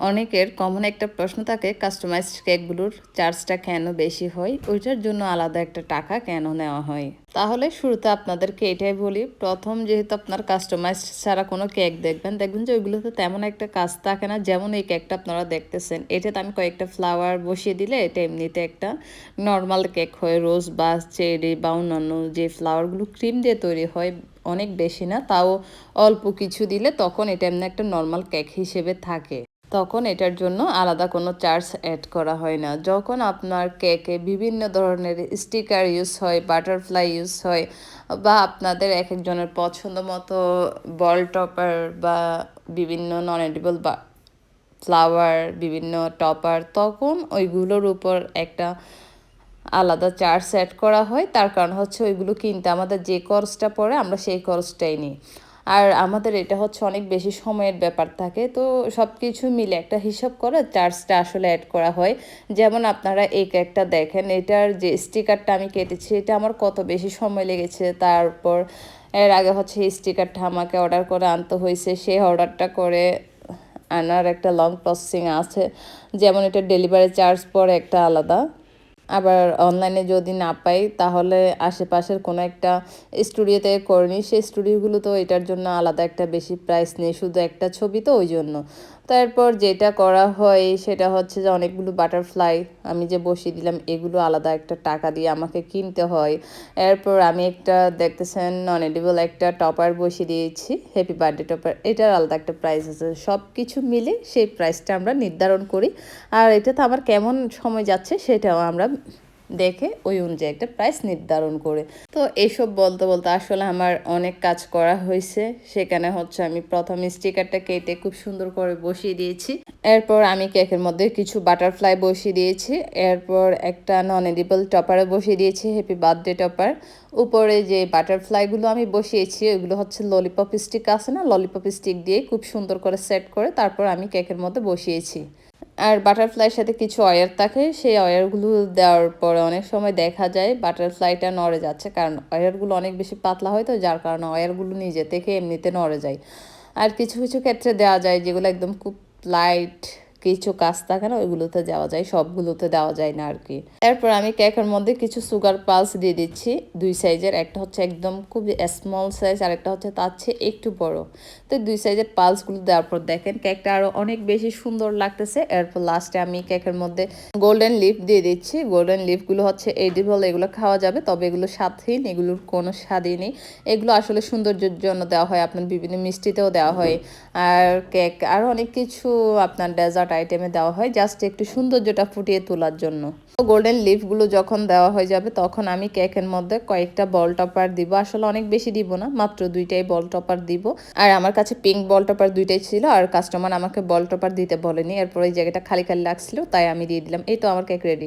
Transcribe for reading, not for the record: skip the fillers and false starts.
অনেকের কমন একটা প্রশ্ন থাকে কাস্টমাইজড কেকগুলোর চার্জটা কেন বেশি হয়, ওইটার জন্য আলাদা একটা টাকা কেন নেওয়া হয়। তাহলে শুরুতে আপনাদেরকে এটাই বলি, প্রথম যেহেতু আপনার কাস্টমাইজড ছাড়া কোনো কেক দেখবেন যে ওইগুলোতে তেমন একটা কাজ থাকে না। যেমন এই কেকটা আপনারা দেখতেছেন, এটাতে আমি কয়েকটা ফ্লাওয়ার বসিয়ে দিলে এটা এমনিতে একটা নর্মাল কেক হয়। রোজ বা চেরি বা অন্যান্য যে ফ্লাওয়ারগুলো ক্রিম দিয়ে তৈরি হয়, অনেক বেশি না, তাও অল্প কিছু দিলে তখন এটা এমনি একটা নর্মাল কেক হিসেবে থাকে। তখন এটার জন্য আলাদা কোনো চার্জ অ্যাড করা হয় না। যখন আপনার কেকে বিভিন্ন ধরনের স্টিকার ইউজ হয়, বাটারফ্লাই ইউজ হয়, বা আপনাদের এক একজনের পছন্দ মতো বল টপার বা বিভিন্ন নন এডিবল বা ফ্লাওয়ার, বিভিন্ন টপার, তখন ওইগুলোর উপর একটা আলাদা চার্জ সেট করা হয়। তার কারণ হচ্ছে ওইগুলো কিনতে আমাদের যে খরচটা পড়ে আমরা সেই খরচটাই নিই। আর আমাদের এটা হচ্ছে অনেক বেশি সময়ের ব্যাপার থাকে, তো সব কিছু মিলে একটা হিসাব করে চার্জটা আসলে অ্যাড করা হয়। যেমন আপনারা এই কেকটা দেখেন, এটার যে স্টিকারটা আমি কেটেছি এটা আমার কত বেশি সময় লেগেছে। তারপর এর আগে হচ্ছে এই স্টিকারটা আমাকে অর্ডার করে আনতে হয়েছে, সেই অর্ডারটা করে আনার একটা লং প্রসেসিং আছে। যেমন এটা ডেলিভারি চার্জ পড়ে একটা আলাদা। আবার অনলাইনে যদি না পাই তাহলে আশেপাশের কোনো একটা স্টুডিওতে করে নিই, সেই স্টুডিওগুলোতেও এটার জন্য আলাদা একটা বেশি প্রাইস নেই, শুধু একটা ছবি তো ওই জন্য। তারপর যেটা করা হয় সেটা হচ্ছে যে অনেকগুলো বাটারফ্লাই আমি যে বসিয়ে দিলাম এগুলো আলাদা একটা টাকা দিয়ে আমাকে কিনতে হয়। এরপর আমি একটা দেখতেছেন নন এডিবল একটা টপার বসিয়ে দিয়েছি, হ্যাপি বার্থডে টপার, এটার আলাদা একটা প্রাইস আছে। সব কিছু মিলে সেই প্রাইসটা আমরা নির্ধারণ করি। আর এটাতে আমার কেমন সময় যাচ্ছে সেটাও আমরা দেখে ওই অনুযায়ী একটা প্রাইস নির্ধারণ করে। তো এইসব বলতে বলতে আসলে আমার অনেক কাজ করা হয়েছে। সেখানে হচ্ছে আমি প্রথম স্টিকারটা কেটে খুব সুন্দর করে বসিয়ে দিয়েছি। এরপর আমি কেকের মধ্যে কিছু বাটারফ্লাই বসিয়ে দিয়েছি। এরপর একটা নন এডিবল টপারে বসিয়ে দিয়েছি, হ্যাপি বার্থডে টপার। উপরে যে বাটারফ্লাইগুলো আমি বসিয়েছি ওইগুলো হচ্ছে ললিপপ স্টিক আছে না, ললিপপ স্টিক দিয়ে খুব সুন্দর করে সেট করে তারপর আমি কেকের মধ্যে বসিয়েছি। আর বাটারফ্লাইয়ের সাথে কিছু ওয়্যার থাকে, সেই ওয়্যারগুলো দেওয়ার পরে অনেক সময় দেখা যায় বাটারফ্লাইটা নড়ে যাচ্ছে, কারণ ওয়্যারগুলো অনেক বেশি পাতলা হয়, তো যার কারণে ওয়্যারগুলো নিজে থেকে এমনিতে নড়ে যায়। আর কিছু কিছু ক্ষেত্রে দেওয়া যায় যেগুলো একদম খুব লাইট কিছু কাজ থাকে না, ওইগুলোতে দেওয়া যায়, সবগুলোতে দেওয়া যায় না আর কি। এরপর আমি কেকের মধ্যে কিছু সুগার পালস দিয়ে দিচ্ছি, দুই সাইজের, একটা হচ্ছে একদম খুব স্মল সাইজ আর একটা হচ্ছে তার চেয়ে একটু বড়। তো দুই সাইজের পালসগুলো দেওয়ার পর দেখেন কেকটা আরও অনেক বেশি সুন্দর লাগতেছে। এরপর লাস্টে আমি কেকের মধ্যে গোল্ডেন লিফ দিয়ে দিচ্ছি। গোল্ডেন লিফগুলো হচ্ছে এডিবল, এগুলো খাওয়া যাবে, তবে এগুলো স্বাদহীন, এগুলোর কোনো স্বাদই নেই। এগুলো আসলে সৌন্দর্যের জন্য দেওয়া হয়, আপনার বিভিন্ন মিষ্টিতেও দেওয়া হয়, আর কেক আরও অনেক কিছু আপনার ডেজার্ট আইটেমে দেওয়া হয়, জাস্ট একটু সৌন্দর্যটা ফুটিয়ে তোলার জন্য। গোল্ডেন লিফগুলো যখন দেওয়া হয়ে যাবে তখন আমি কেকের মধ্যে কয়েকটা বল টপার দিব, আসলে অনেক বেশি দিব না, মাত্র দুইটাই বল টপার দিব। আর আমার কাছে পিঙ্ক বল টপার দুইটাই ছিল, আর কাস্টমার আমাকে বল টপার দিতে বলেনি, এরপর এই জায়গাটা খালি খালি লাগছিল তাই আমি দিয়ে দিলাম। এই তো আমার কেক রেডি।